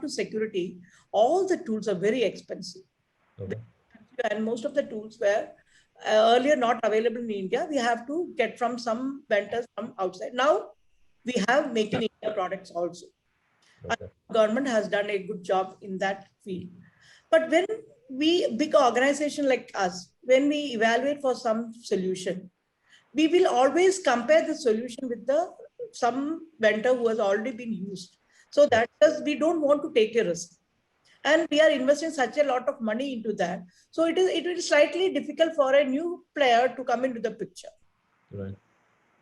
to security, all the tools are very expensive. Okay. And most of the tools were earlier not available in India. We have to get from some vendors from outside. Now we have Make in India products also. Okay. Government has done a good job in that field. But when big organization like us, when we evaluate for some solution, we will always compare the solution with some vendor who has already been used. So that is, we don't want to take a risk. And we are investing such a lot of money into that. So it will slightly difficult for a new player to come into the picture. Right.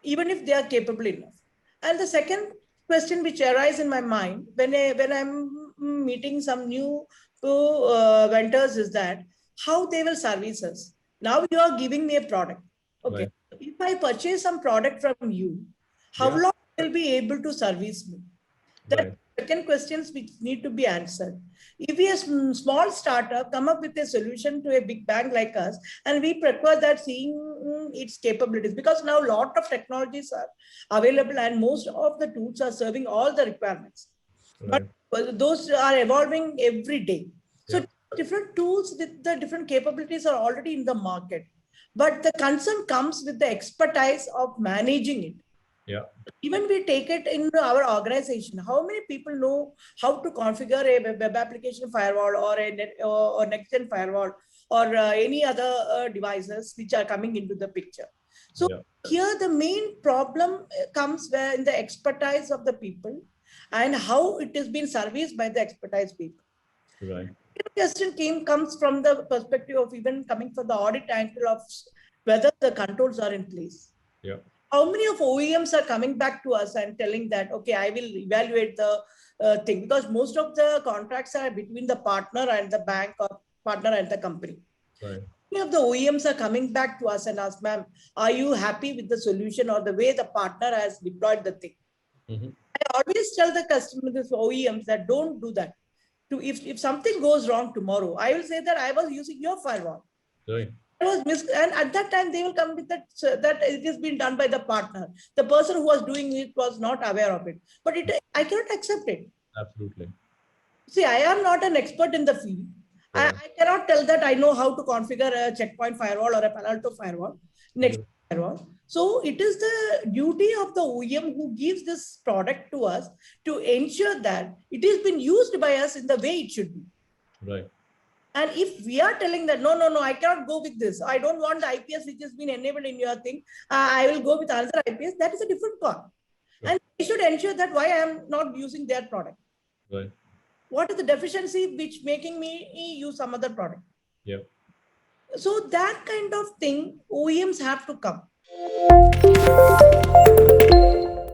Even if they are capable enough. And the second question which arises in my mind when I'm meeting some new vendors is that how they will service us. Now you are giving me a product. Okay. Right. If I purchase some product from you, how long will be able to service me? That Right. second questions which need to be answered. If we a small startup come up with a solution to a big bank like us, and we prefer that seeing its capabilities, because now a lot of technologies are available and most of the tools are serving all the requirements. Right. But those are evolving every day. So Yeah. different tools with the different capabilities are already in the market. But the concern comes with the expertise of managing it. Yeah. Even we take it in our organization, how many people know how to configure a web application firewall or or next-gen firewall or any other devices which are coming into the picture? So Yeah. here the main problem comes where in the expertise of the people and how it is being serviced by the expertise people. Right. Question comes from the perspective of even coming from the audit angle of whether the controls are in place. Yeah. How many of OEMs are coming back to us and telling that, okay, I will evaluate the thing, because most of the contracts are between the partner and the bank or partner and the company. Right. Many of the OEMs are coming back to us and ask, ma'am, are you happy with the solution or the way the partner has deployed the thing? Mm-hmm. I always tell the customer, this OEMs, that don't do that. If something goes wrong tomorrow, I will say that I was using your firewall. Right. And at that time they will come with that it has been done by the partner. The person who was doing it was not aware of it. But I cannot accept it. Absolutely. See, I am not an expert in the field. I cannot tell that I know how to configure a checkpoint firewall or a Palo Alto firewall, next firewall. So it is the duty of the OEM who gives this product to us to ensure that it has been used by us in the way it should be. Right. And if we are telling that, no, I cannot go with this. I don't want the IPS which has been enabled in your thing. I will go with another IPS. That is a different call. Sure. And they should ensure that why I am not using their product. Right. What is the deficiency which making me use some other product? Yeah. So that kind of thing, OEMs have to come.